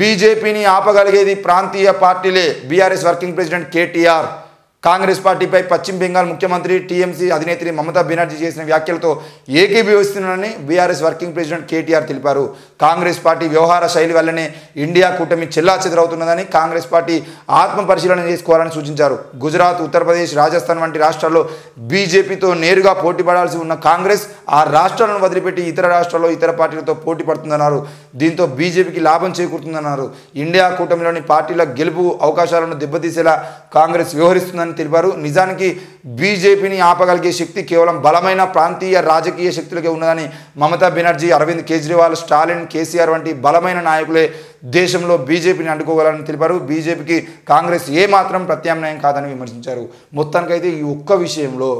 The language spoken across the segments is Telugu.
బీజేపీని ఆపగలిగేది ప్రాంతీయ పార్టీలే BRS working president KTR Congress పార్టీపై పశ్చిమ బెంగాల్ ముఖ్యమంత్రి టీఎంసీ అధినేత్రి మమతా బెనర్జీ చేసిన వ్యాఖ్యలతో ఏకీభవిస్తున్నారని బీఆర్ఎస్ వర్కింగ్ ప్రెసిడెంట్ కేటీఆర్ తెలిపారు. కాంగ్రెస్ పార్టీ వ్యవహార శైలి వల్లనే ఇండియా కూటమి చెల్లాచెదరవుతున్నదని కాంగ్రెస్ పార్టీ ఆత్మ పరిశీలన చేసుకోవాలని సూచించారు. గుజరాత్, ఉత్తరప్రదేశ్, రాజస్థాన్ వంటి రాష్ట్రాల్లో బీజేపీతో నేరుగా పోటీ పడాల్సి ఉన్న కాంగ్రెస్ ఆ రాష్ట్రాలను వదిలిపెట్టి ఇతర రాష్ట్రాల్లో ఇతర పార్టీలతో పోటీ పడుతుందన్నారు. దీంతో బీజేపీకి లాభం చేకూరుతుందన్నారు. ఇండియా కూటమిలోని పార్టీల గెలుపు అవకాశాలను దెబ్బతీసేలా కాంగ్రెస్ వ్యవహరిస్తుందని తెలిపారు. నిజానికి బీజేపీని ఆపగలిగే శక్తి కేవలం బలమైన ప్రాంతీయ రాజకీయ శక్తులకే ఉన్నదని మమతా బెనర్జీ, అరవింద్ కేజ్రీవాల్, స్టాలిన్, కేసీఆర్ వంటి బలమైన నాయకులే దేశంలో బీజేపీని అడ్డుకోగలని తెలిపారు. బీజేపీకి కాంగ్రెస్ ఏమాత్రం ప్రత్యామ్నాయం కాదని విమర్శించారు. మొత్తానికైతే ఈ ఒక్క విషయంలో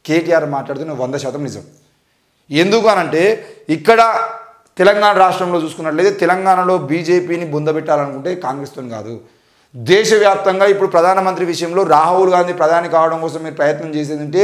కేటీఆర్ మాట్లాడుతున్న 100% నిజం. ఎందుకు అనంటే ఇక్కడ తెలంగాణ రాష్ట్రంలో చూసుకున్నట్లయితే తెలంగాణలో బీజేపీని బుందబెట్టాలనుకుంటే కాంగ్రెస్తో కాదు, దేశవ్యాప్తంగా ఇప్పుడు ప్రధానమంత్రి విషయంలో రాహుల్ గాంధీ ప్రధాని కావడం కోసం మీరు ప్రయత్నం చేసేదంటే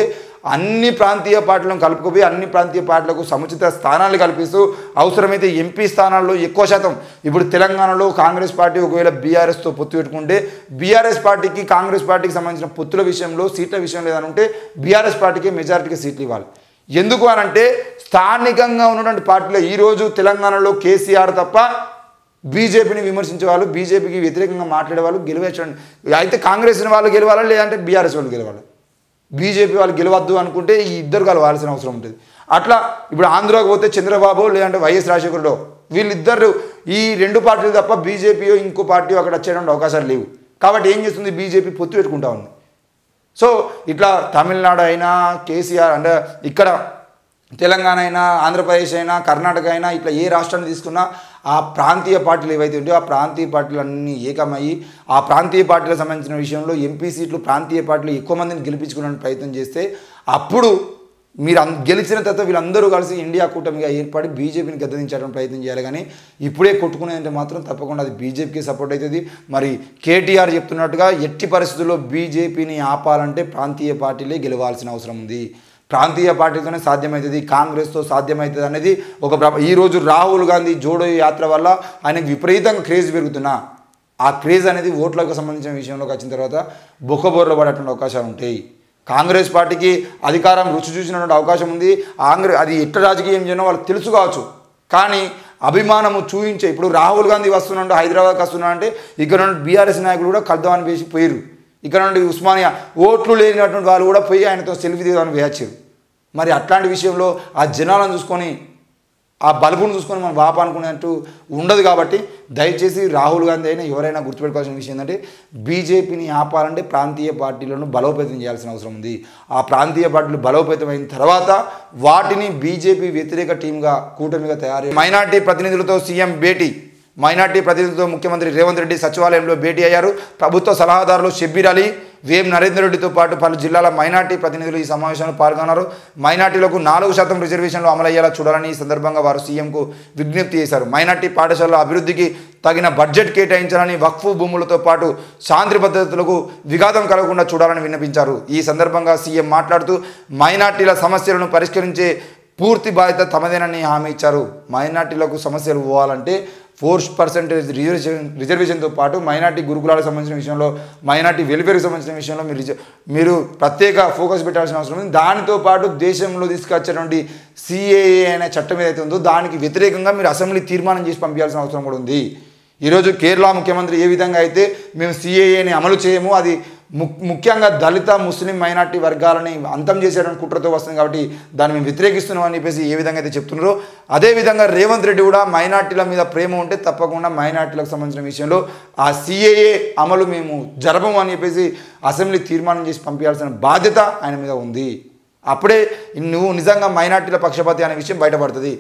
అన్ని ప్రాంతీయ పార్టీలను కలుపుకుపోయి అన్ని ప్రాంతీయ పార్టీలకు సముచిత స్థానాలు కల్పిస్తూ అవసరమైతే ఎంపీ స్థానాల్లో ఎక్కువ శాతం ఇప్పుడు తెలంగాణలో కాంగ్రెస్ పార్టీ ఒకవేళ బీఆర్ఎస్తో పొత్తు పెట్టుకుంటే బీఆర్ఎస్ పార్టీకి కాంగ్రెస్ పార్టీకి సంబంధించిన పొత్తుల విషయంలో సీట్ల విషయం లేదనుంటే బీఆర్ఎస్ పార్టీకి మెజారిటీకి సీట్లు ఇవ్వాలి. ఎందుకు అనంటే స్థానికంగా ఉన్నటువంటి పార్టీలో ఈరోజు తెలంగాణలో కేసీఆర్ తప్ప బీజేపీని విమర్శించే వాళ్ళు, బీజేపీకి వ్యతిరేకంగా మాట్లాడే వాళ్ళు గెలవచ్చండి. అయితే కాంగ్రెస్ వాళ్ళు గెలవాలా లేదంటే బీఆర్ఎస్ వాళ్ళు గెలవాలి. బీజేపీ వాళ్ళు గెలవద్దు అనుకుంటే ఈ ఇద్దరు కలవాల్సిన అవసరం ఉంటుంది. అట్లా ఇప్పుడు ఆంధ్రాకి పోతే చంద్రబాబు లేదంటే వైఎస్ రాజశేఖరరావు వీళ్ళిద్దరు ఈ రెండు పార్టీలు తప్ప బీజేపీయో ఇంకో పార్టీ అక్కడ వచ్చేటువంటి అవకాశాలు లేవు. కాబట్టి ఏం చేస్తుంది బీజేపీ పొత్తు పెట్టుకుంటా ఉంది. సో ఇట్లా తమిళనాడు అయినా కేసీఆర్ అంటే ఇక్కడ తెలంగాణ అయినా ఆంధ్రప్రదేశ్ అయినా కర్ణాటక అయినా ఇట్లా ఏ రాష్ట్రాన్ని తీసుకున్నా ఆ ప్రాంతీయ పార్టీలు ఏవైతే ఉంటాయో ఆ ప్రాంతీయ పార్టీలన్నీ ఏకమయ్యి ఆ ప్రాంతీయ పార్టీలకు సంబంధించిన విషయంలో ఎంపీ సీట్లు ప్రాంతీయ పార్టీలు ఎక్కువ మందిని గెలిపించుకోవడానికి ప్రయత్నం చేస్తే అప్పుడు మీరు గెలిచిన తర్వాత వీళ్ళందరూ కలిసి ఇండియా కూటమిగా ఏర్పడి బీజేపీని గద్దెదించడానికి ప్రయత్నం చేయాలి. కానీ ఇప్పుడే కొట్టుకునేదంటే మాత్రం తప్పకుండా అది బీజేపీకి సపోర్ట్ అవుతుంది. మరి కేటీఆర్ చెప్తున్నట్టుగా ఎట్టి పరిస్థితుల్లో బీజేపీని ఆపాలంటే ప్రాంతీయ పార్టీలే గెలవాల్సిన అవసరం ఉంది. ప్రాంతీయ పార్టీతోనే సాధ్యమవుతుంది, కాంగ్రెస్తో సాధ్యమవుతుంది అనేది ఒక ఈరోజు రాహుల్ గాంధీ జోడో యాత్ర వల్ల ఆయనకు విపరీతంగా క్రేజ్ పెరుగుతున్నా ఆ క్రేజ్ అనేది ఓట్లకు సంబంధించిన విషయంలోకి వచ్చిన తర్వాత బొక్కబోర్లో పడేటువంటి అవకాశాలు ఉంటాయి. కాంగ్రెస్ పార్టీకి అధికారం రుచి చూసినటువంటి అవకాశం ఉంది. అది ఎట్లా రాజకీయం చేయడం వాళ్ళకి తెలుసు కావచ్చు, కానీ అభిమానము చూపించే ఇప్పుడు రాహుల్ గాంధీ వస్తున్నాడు హైదరాబాద్కి వస్తున్నాడు అంటే ఇక్కడ నుండి బీఆర్ఎస్ నాయకులు కూడా కలుద్దామని వేసి పోయారు. ఇక్కడ నుండి ఉస్మానియా ఓట్లు లేనటువంటి వాళ్ళు కూడా పోయి ఆయనతో సెల్ఫీ దిగాలని వేయించారు. మరి అట్లాంటి విషయంలో ఆ జనాలను చూసుకొని ఆ బలుపును చూసుకొని మనం బాప అనుకునేట్టు ఉండదు. కాబట్టి దయచేసి రాహుల్ గాంధీ అయినా ఎవరైనా గుర్తుపెట్టుకోవాల్సిన విషయం ఏంటంటే బీజేపీని ఆపాలంటే ప్రాంతీయ పార్టీలను బలోపేతం చేయాల్సిన అవసరం ఉంది. ఆ ప్రాంతీయ పార్టీలు బలోపేతమైన తర్వాత వాటిని బీజేపీ వ్యతిరేక టీంగా కూటమిగా తయారు. మైనార్టీ ప్రతినిధులతో సీఎం భేటీ. మైనార్టీ ప్రతినిధులతో ముఖ్యమంత్రి రేవంత్ రెడ్డి సచివాలయంలో భేటీ అయ్యారు. ప్రభుత్వ సలహాదారులు షబ్బీర్ అలీ, వేం నరేందర్ రెడ్డితో పాటు పలు జిల్లాల మైనార్టీ ప్రతినిధులు ఈ సమావేశంలో పాల్గొన్నారు. మైనార్టీలకు 4% రిజర్వేషన్లు అమలయ్యేలా చూడాలని ఈ సందర్భంగా వారు సీఎంకు విజ్ఞప్తి చేశారు. మైనార్టీ పాఠశాలల అభివృద్ధికి తగిన బడ్జెట్ కేటాయించాలని, వక్ఫ్ భూములతో పాటు శాంతి భద్రతలకు విఘాతం కలగకుండా చూడాలని విన్నపించారు. ఈ సందర్భంగా సీఎం మాట్లాడుతూ మైనార్టీల సమస్యలను పరిష్కరించే పూర్తి బాధ్యత తమదేనని హామీ ఇచ్చారు. మైనార్టీలకు సమస్యలు పోవాలంటే 4% రిజర్వేషన్తో పాటు మైనార్టీ గురుకులాలకు సంబంధించిన విషయంలో మైనార్టీ వెల్ఫేర్కి సంబంధించిన విషయంలో మీరు ప్రత్యేక ఫోకస్ పెట్టాల్సిన అవసరం ఉంది. దానితో పాటు దేశంలో తీసుకొచ్చేటువంటి సిఏఏ అనే చట్టం ఏదైతే ఉందో దానికి వ్యతిరేకంగా మీరు అసెంబ్లీ తీర్మానం చేసి పంపించాల్సిన అవసరం కూడా ఉంది. ఈరోజు కేరళ ముఖ్యమంత్రి ఏ విధంగా అయితే మేము సిఏఏని అమలు చేయము, అది ముఖ్యంగా దళిత ముస్లిం మైనార్టీ వర్గాలని అంతం చేసేటువంటి కుట్రతో వస్తుంది కాబట్టి దాన్ని మేము వ్యతిరేకిస్తున్నాం అని చెప్పేసి ఏ విధంగా అయితే చెప్తున్నారో అదేవిధంగా రేవంత్ రెడ్డి కూడా మైనార్టీల మీద ప్రేమ ఉంటే తప్పకుండా మైనార్టీలకు సంబంధించిన విషయంలో ఆ సిఏఏ అమలు మేము జరపము అని చెప్పేసి అసెంబ్లీ తీర్మానం చేసి పంపించాల్సిన బాధ్యత ఆయన మీద ఉంది. అప్పుడే నువ్వు నిజంగా మైనార్టీల పక్షపాతి అనే విషయం బయటపడుతుంది.